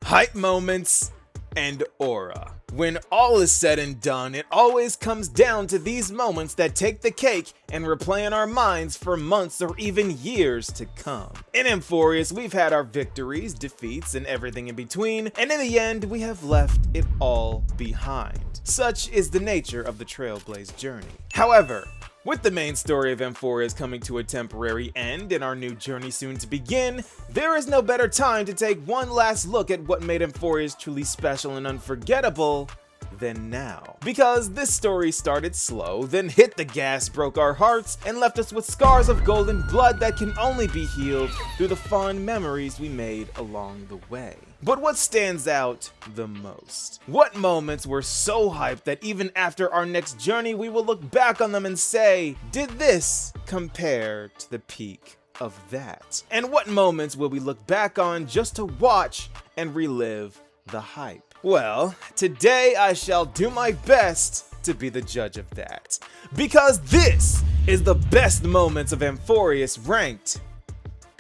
Hype moments and aura. When all is said and done, it always comes down to these moments that take the cake and replay in our minds for months or even years to come. In Amphoreus, we've had our victories, defeats, and everything in between, and in the end, we have left it all behind. Such is the nature of the Trailblaze journey. However, with the main story of Amphoreus coming to a temporary end and our new journey soon to begin, there is no better time to take one last look at what made Amphoreus truly special and unforgettable than now. Because this story started slow, then hit the gas, broke our hearts, and left us with scars of golden blood that can only be healed through the fond memories we made along the way. But what stands out the most? What moments were so hyped that even after our next journey we will look back on them and say, did this compare to the peak of that? And what moments will we look back on just to watch and relive the hype? Well, today I shall do my best to be the judge of that. Because this is the best moments of Amphoreus ranked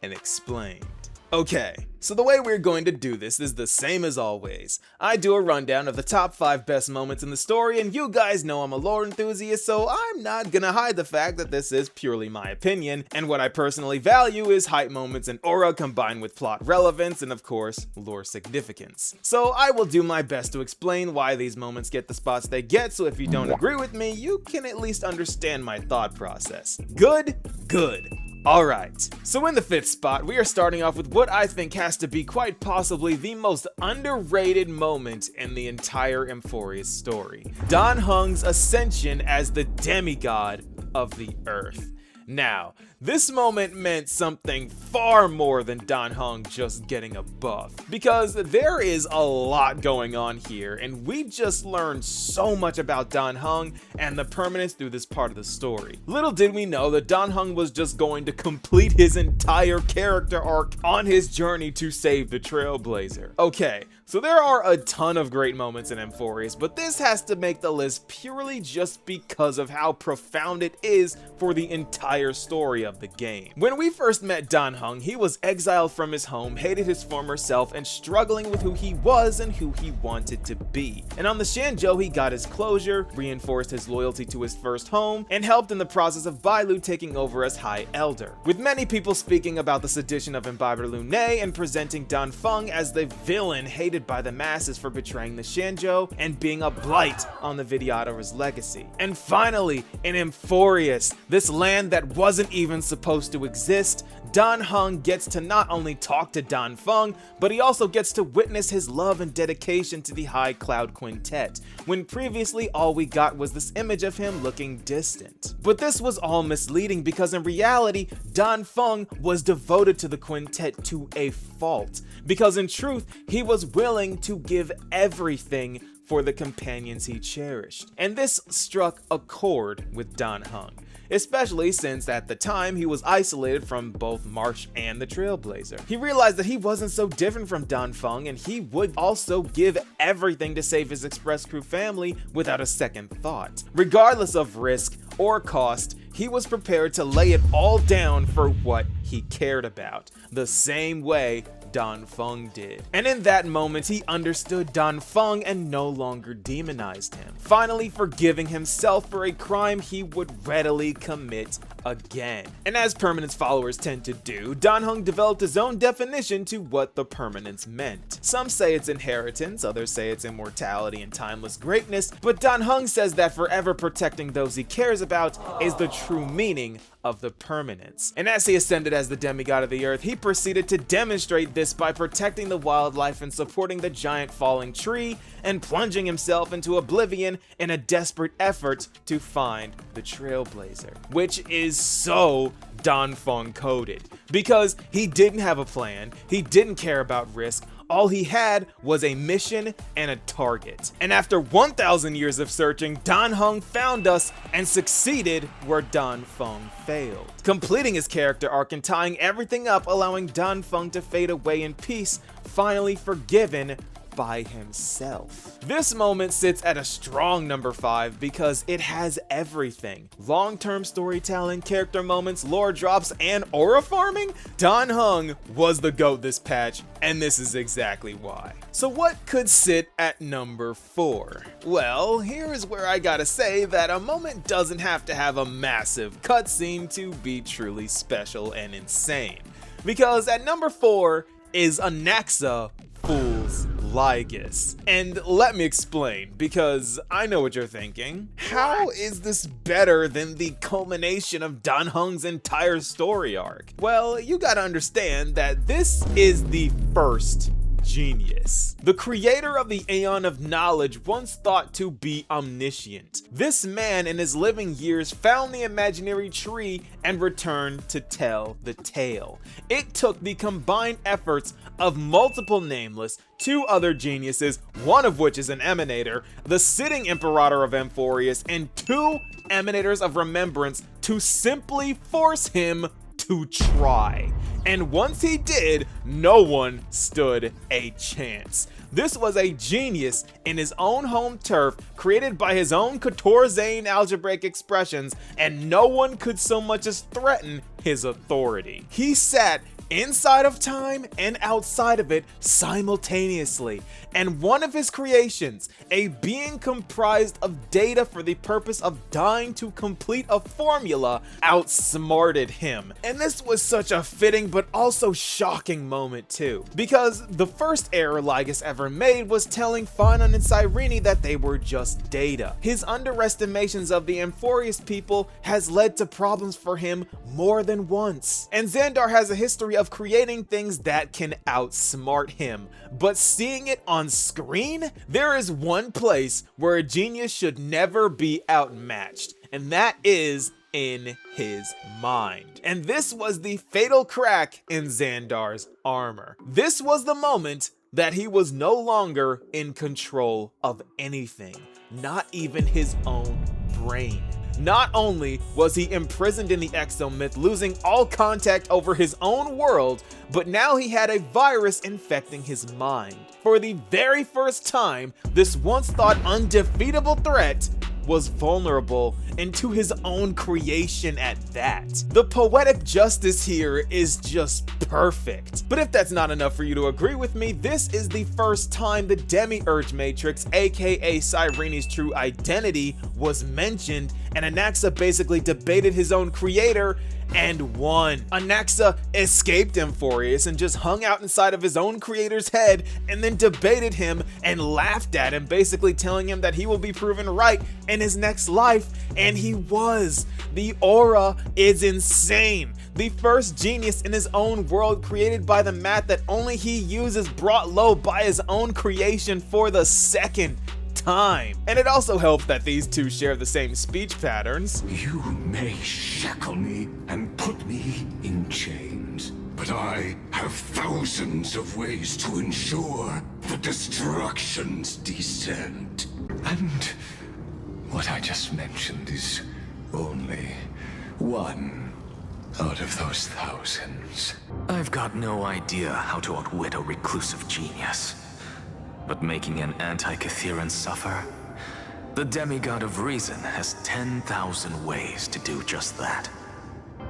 and explained. Okay, so the way we're going to do this is the same as always. I do a rundown of the top 5 best moments in the story, and you guys know I'm a lore enthusiast, so I'm not gonna hide the fact that this is purely my opinion, and what I personally value is hype moments and aura combined with plot relevance and of course, lore significance. So I will do my best to explain why these moments get the spots they get, so if you don't agree with me, you can at least understand my thought process. Good? Good. Alright, so in the 5th spot, we are starting off with what I think has to be quite possibly the most underrated moment in the entire Amphoreus story. Dan Heng's ascension as the demigod of the earth. Now, this moment meant something far more than Dan Heng just getting a buff, because there is a lot going on here, and we just learned so much about Dan Heng and the permanence through this part of the story. Little did we know that Dan Heng was just going to complete his entire character arc on his journey to save the Trailblazer. Okay, so there are a ton of great moments in Amphoreus, but this has to make the list purely just because of how profound it is for the entire story of the game. When we first met Dan Heng, he was exiled from his home, hated his former self, and struggling with who he was and who he wanted to be. And on the Shanzhou, he got his closure, reinforced his loyalty to his first home, and helped in the process of Bailu taking over as High Elder. With many people speaking about the sedition of Imbiber Lune and presenting Dan Feng as the villain hated by the masses for betraying the Shanzhou and being a blight on the Vidyadhara's legacy. And finally, in Amphoreus, this land that wasn't even supposed to exist, Dan Heng gets to not only talk to Dan Feng, but he also gets to witness his love and dedication to the High Cloud Quintet, when previously all we got was this image of him looking distant. But this was all misleading, because in reality, Dan Feng was devoted to the quintet to a fault, because in truth, he was willing to give everything for the companions he cherished. And this struck a chord with Dan Heng, especially since at the time he was isolated from both March and the Trailblazer. He realized that he wasn't so different from Dan Feng, and he would also give everything to save his Express Crew family without a second thought. Regardless of risk or cost, he was prepared to lay it all down for what he cared about, the same way Dan Feng did. And in that moment, he understood Dan Feng and no longer demonized him, finally forgiving himself for a crime he would readily commit again. And as permanence followers tend to do, Dan Heng developed his own definition to what the permanence meant. Some say it's inheritance, others say it's immortality and timeless greatness, but Dan Heng says that forever protecting those he cares about is the true meaning of the permanence. And as he ascended as the demigod of the earth, he proceeded to demonstrate this by protecting the wildlife and supporting the giant falling tree and plunging himself into oblivion in a desperate effort to find the Trailblazer, which is so Dan Feng coded, because he didn't have a plan, he didn't care about risk. All he had was a mission and a target. And after 1,000 years of searching, Dan Heng found us and succeeded where Dan Feng failed, completing his character arc and tying everything up, allowing Dan Feng to fade away in peace, finally forgiven by himself. This moment sits at a strong number 5 because it has everything. Long-term storytelling, character moments, lore drops, and aura farming? Dan Heng was the GOAT this patch, and this is exactly why. So what could sit at number 4? Well, here is where I gotta say that a moment doesn't have to have a massive cutscene to be truly special and insane. Because at number 4 is Anaxa Fool's Lygus. And let me explain, because I know what you're thinking. How is this better than the culmination of Dan Heng's entire story arc? Well, you gotta understand that this is the first genius. The creator of the Aeon of Knowledge once thought to be omniscient. This man in his living years found the imaginary tree and returned to tell the tale. It took the combined efforts of multiple nameless, 2 other geniuses, one of which is an emanator, the sitting Imperator of Amphoreus, and 2 emanators of remembrance to simply force him to try. And once he did, no one stood a chance. This was a genius in his own home turf, created by his own Couture-Zane algebraic expressions, and no one could so much as threaten his authority. He sat inside of time and outside of it simultaneously, and one of his creations, a being comprised of data for the purpose of dying to complete a formula, outsmarted him. And this was such a fitting but also shocking moment too, because the first error Lygus ever made was telling Phanon and Cyrene that they were just data. His underestimations of the Amphoreus people has led to problems for him more than once, and Xandar has a history of creating things that can outsmart him, but seeing it on screen? There is one place where a genius should never be outmatched, and that is in his mind. And this was the fatal crack in Xandar's armor. This was the moment that he was no longer in control of anything, not even his own brain. Not only was he imprisoned in the exomyth, losing all contact over his own world, but now he had a virus infecting his mind. For the very first time, this once thought undefeatable threat was vulnerable, and to his own creation at that. The poetic justice here is just perfect. But if that's not enough for you to agree with me, this is the first time the Demiurge Matrix, aka Cyrene's true identity, was mentioned, and Anaxa basically debated his own creator and won. Anaxa escaped Amphoreus and just hung out inside of his own creator's head and then debated him and laughed at him, basically telling him that he will be proven right in his next life, and he was. The aura is insane. The first genius in his own world, created by the math that only he uses, brought low by his own creation for the second time. And it also helps that these two share the same speech patterns. You may shackle me and put me in chains, but I have thousands of ways to ensure the destruction's descent. And what I just mentioned is only one out of those thousands. I've got no idea how to outwit a reclusive genius. But making an anti-Catheran suffer? The demigod of reason has 10,000 ways to do just that.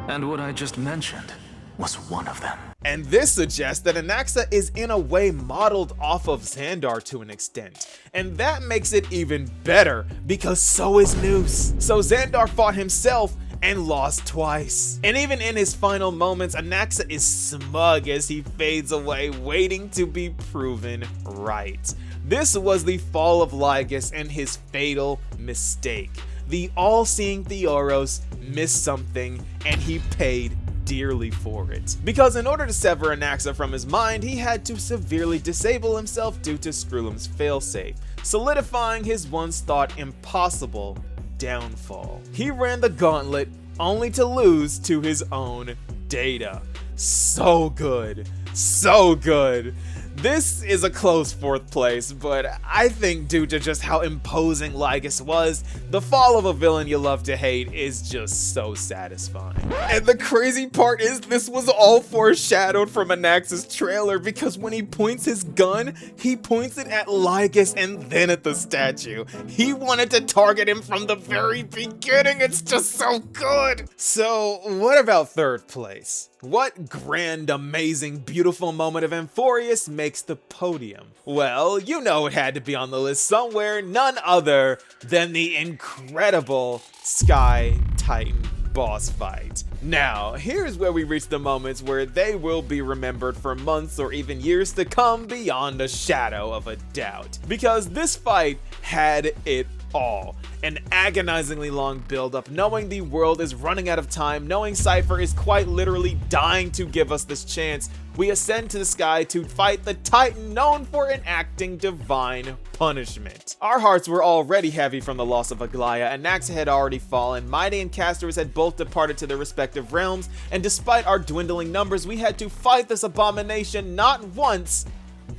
And what I just mentioned was one of them. And this suggests that Anaxa is in a way modeled off of Xandar to an extent. And that makes it even better, because so is Noose. So Xandar fought himself and lost twice. And even in his final moments, Anaxa is smug as he fades away, waiting to be proven right. This was the fall of Lygus and his fatal mistake. The all-seeing Theoros missed something, and he paid dearly for it. Because in order to sever Anaxa from his mind, he had to severely disable himself due to Screwlum's failsafe, solidifying his once thought impossible downfall. He ran the gauntlet only to lose to his own data. So good. So good. This is a close 4th place, but I think due to just how imposing Lygus was, the fall of a villain you love to hate is just so satisfying. And the crazy part is this was all foreshadowed from Anax's trailer, because when he points his gun, he points it at Lygus and then at the statue. He wanted to target him from the very beginning. It's just so good. So what about 3rd place? What grand, amazing, beautiful moment of Amphoreus makes the podium? Well, you know it had to be on the list somewhere, none other than the incredible Sky Titan boss fight. Now, here's where we reach the moments where they will be remembered for months or even years to come beyond a shadow of a doubt. Because this fight had it all. An agonizingly long build-up, knowing the world is running out of time, knowing Cypher is quite literally dying to give us this chance, we ascend to the sky to fight the Titan known for enacting divine punishment. Our hearts were already heavy from the loss of Aglaya, Anaxa had already fallen, Mighty and Castorus had both departed to their respective realms, and despite our dwindling numbers, we had to fight this abomination not once,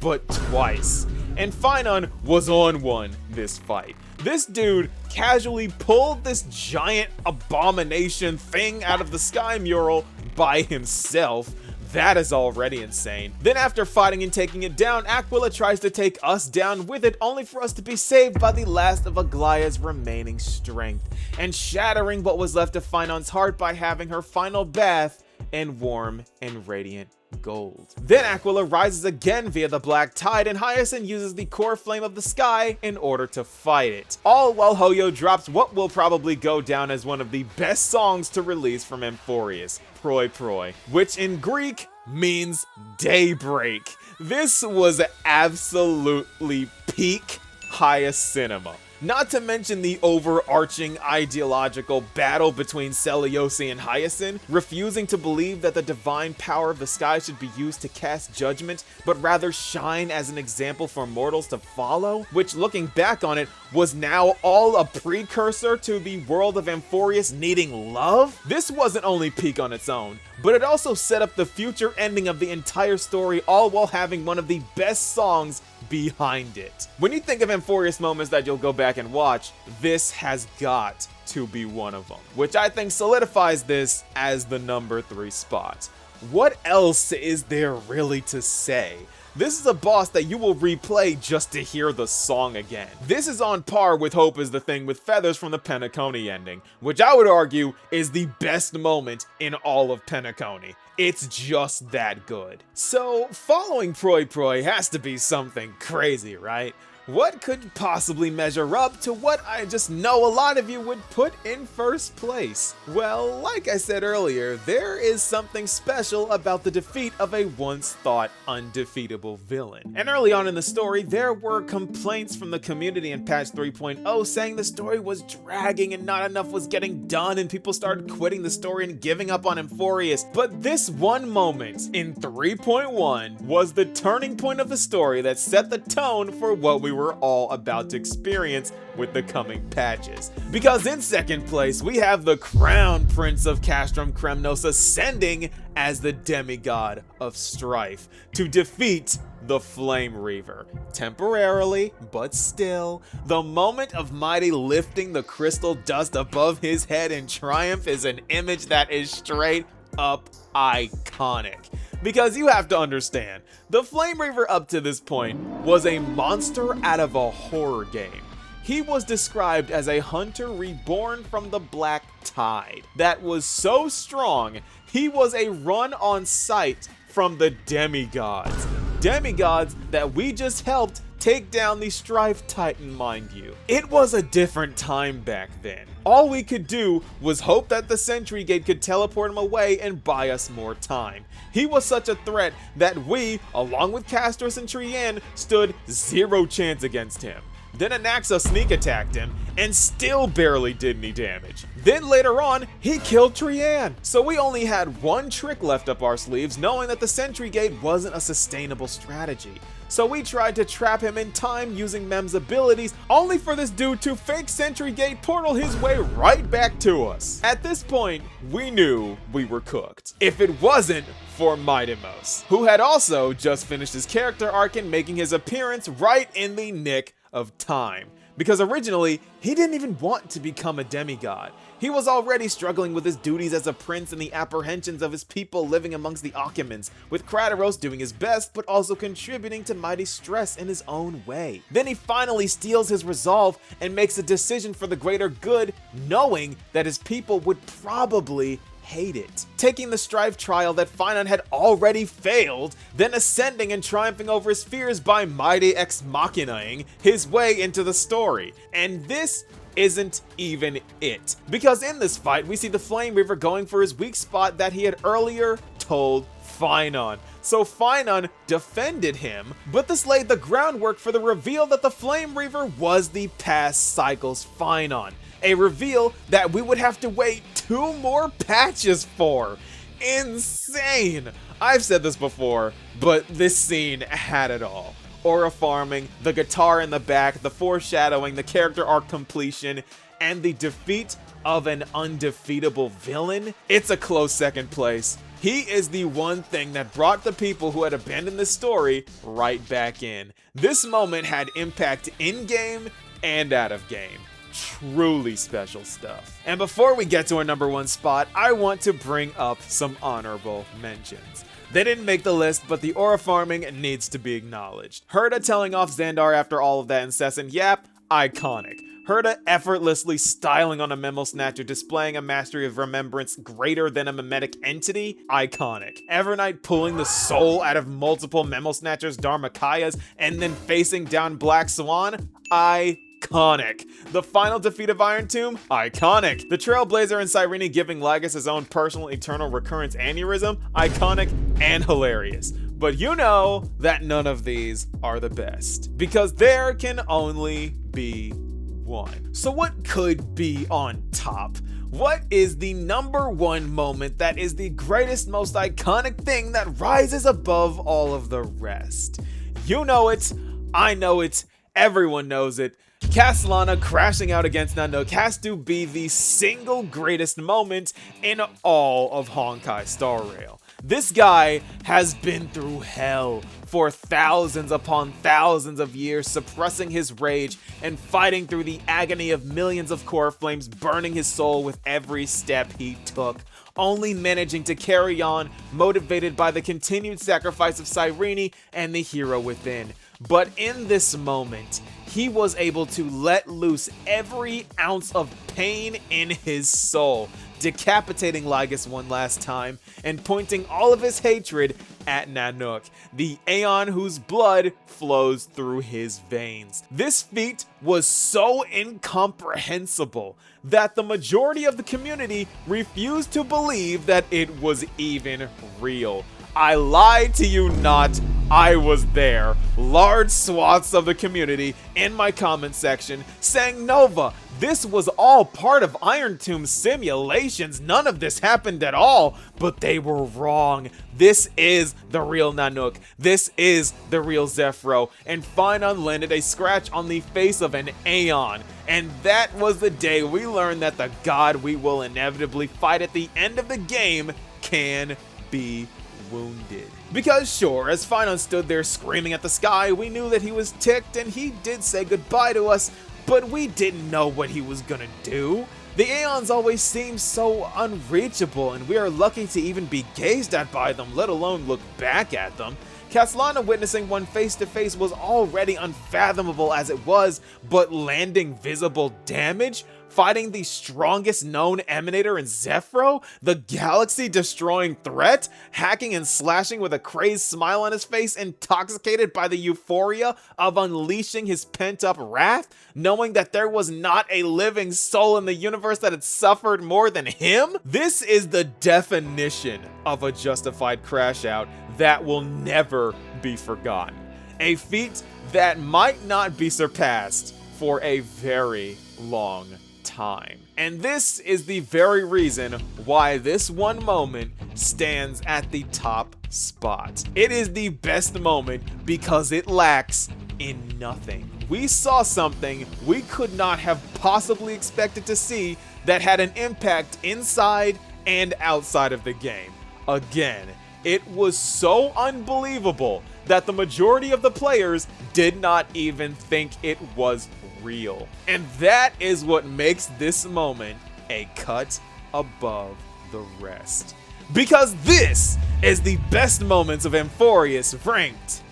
but twice. And Phynon was on one this fight. This dude casually pulled this giant abomination thing out of the sky mural by himself. That is already insane. Then after fighting and taking it down, Aquila tries to take us down with it, only for us to be saved by the last of Aglaya's remaining strength, and shattering what was left of Phynon's heart by having her final bath in warm and radiant gold. Then Aquila rises again via the Black Tide, and Hyacinth uses the core flame of the sky in order to fight it. All while Hoyo drops what will probably go down as one of the best songs to release from Amphoreus, Proi Proi, which in Greek means daybreak. This was absolutely peak Hyacinema. Not to mention the overarching ideological battle between Seliosi and Hyacinth, refusing to believe that the divine power of the sky should be used to cast judgment, but rather shine as an example for mortals to follow, which looking back on it, was now all a precursor to the world of Amphoreus needing love? This wasn't only peak on its own, but it also set up the future ending of the entire story, all while having one of the best songs behind it. When you think of Amphoreus moments that you'll go back and watch, this has got to be one of them, which I think solidifies this as the number 3 spot. What else is there really to say? This is a boss that you will replay just to hear the song again. This is on par with Hope is the Thing with Feathers from the Penacony ending, which I would argue is the best moment in all of Penacony. It's just that good. So, following Proi Proi has to be something crazy, right? What could possibly measure up to what I just know a lot of you would put in first place? Well, like I said earlier, there is something special about the defeat of a once thought undefeatable villain. And early on in the story, there were complaints from the community in patch 3.0 saying the story was dragging and not enough was getting done, and people started quitting the story and giving up on Amphoreus. But this one moment in 3.1 was the turning point of the story that set the tone for what we were all about to experience with the coming patches. Because in second place, we have the Crown Prince of Castrum Kremnos ascending as the demigod of strife to defeat the Flame Reaver. Temporarily, but still, the moment of Mighty lifting the crystal dust above his head in triumph is an image that is straight up iconic. Because you have to understand, the Flame Reaver up to this point was a monster out of a horror game. He was described as a hunter reborn from the Black Tide that was so strong, he was a run on sight from the demigods. Demigods that we just helped take down the Strife Titan, mind you. It was a different time back then. All we could do was hope that the Sentry Gate could teleport him away and buy us more time. He was such a threat that we, along with Castorus and Trian, stood zero chance against him. Then Anaxa sneak attacked him, and still barely did any damage. Then later on, he killed Trian. So we only had one trick left up our sleeves, knowing that the Sentry Gate wasn't a sustainable strategy. So we tried to trap him in time using Mem's abilities, only for this dude to fake Sentry Gate portal his way right back to us. At this point, we knew we were cooked. If it wasn't for Midemos, who had also just finished his character arc and making his appearance right in the nick of time. Because originally, he didn't even want to become a demigod. He was already struggling with his duties as a prince and the apprehensions of his people living amongst the Occamans, with Kratos doing his best but also contributing to mighty stress in his own way. Then he finally steals his resolve and makes a decision for the greater good, knowing that his people would probably hate it. Taking the Strife trial that Finon had already failed, then ascending and triumphing over his fears by mighty ex machinaing his way into the story. And this isn't even it. Because in this fight, we see the Flame Reaver going for his weak spot that he had earlier told Finon. So Finon defended him, but this laid the groundwork for the reveal that the Flame Reaver was the past cycle's Finon. A reveal that we would have to wait 2 more patches for. Insane! I've said this before, but this scene had it all. Aura farming, the guitar in the back, the foreshadowing, the character arc completion, and the defeat of an undefeatable villain. It's a close second place. He is the one thing that brought the people who had abandoned the story right back in. This moment had impact in-game and out of game. Truly special stuff. And before we get to our number 1 spot, I want to bring up some honorable mentions. They didn't make the list, but the aura farming needs to be acknowledged. Herta telling off Xandar after all of that incessant yap, iconic. Herta effortlessly styling on a Memo Snatcher, displaying a mastery of remembrance greater than a mimetic entity, iconic. Evernight pulling the soul out of multiple Memo Snatchers' Dharmakayas and then facing down Black Swan, iconic. The final defeat of Iron Tomb, iconic. The Trailblazer and Cyrene giving Lygus his own personal eternal recurrence aneurysm, iconic and hilarious. But you know that none of these are the best, because there can only be one. So what could be on top? What is the number 1 moment that is the greatest, most iconic thing that rises above all of the rest? You know it, I know it, everyone knows it. Castellana crashing out against Nanook has to be the single greatest moment in all of Honkai Star Rail. This guy has been through hell for thousands upon thousands of years, suppressing his rage and fighting through the agony of millions of core flames burning his soul with every step he took, only managing to carry on, motivated by the continued sacrifice of Cyrene and the hero within. But in this moment, he was able to let loose every ounce of pain in his soul, decapitating Lygus one last time and pointing all of his hatred at Nanook, the Aeon whose blood flows through his veins. This feat was so incomprehensible that the majority of the community refused to believe that it was even real. I lied to you not, I was there. Large swaths of the community in my comment section saying, Nova, this was all part of Iron Tomb's simulations. None of this happened at all, but they were wrong. This is the real Nanook. This is the real Zephyro. And Finon landed a scratch on the face of an Aeon. And that was the day we learned that the god we will inevitably fight at the end of the game can be wounded. Because sure, as Finon stood there screaming at the sky, we knew that he was ticked and he did say goodbye to us, but we didn't know what he was gonna do. The Aeons always seem so unreachable, and we are lucky to even be gazed at by them, let alone look back at them. Castellana witnessing one face to face was already unfathomable as it was, but landing visible damage? Fighting the strongest known Emanator in Zephyro? The galaxy-destroying threat? Hacking and slashing with a crazed smile on his face, intoxicated by the euphoria of unleashing his pent-up wrath? Knowing that there was not a living soul in the universe that had suffered more than him? This is the definition of a justified crash out that will never be forgotten. A feat that might not be surpassed for a very long time. And this is the very reason why this one moment stands at the top spot. It is the best moment because it lacks in nothing. We saw something we could not have possibly expected to see that had an impact inside and outside of the game. Again, it was so unbelievable that the majority of the players did not even think it was real. And that is what makes this moment a cut above the rest. Because this is the best moments of Amphoreus ranked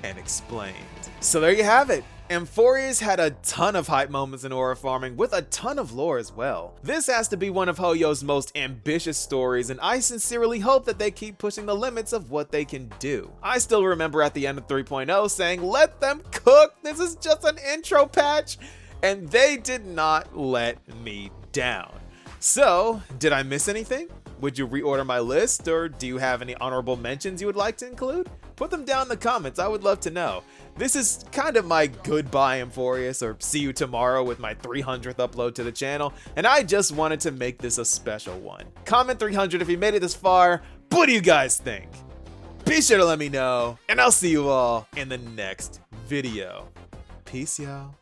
and explained. So there you have it. Amphoreus had a ton of hype moments in aura farming with a ton of lore as well. This has to be one of Hoyo's most ambitious stories, and I sincerely hope that they keep pushing the limits of what they can do. I still remember at the end of 3.0 saying, let them cook, this is just an intro patch, and they did not let me down. So, did I miss anything? Would you reorder my list, or do you have any honorable mentions you would like to include? Put them down in the comments, I would love to know. This is kind of my goodbye Amphoreus, or see you tomorrow with my 300th upload to the channel, and I just wanted to make this a special one. Comment 300 if you made it this far. What do you guys think? Be sure to let me know, and I'll see you all in the next video. Peace, y'all.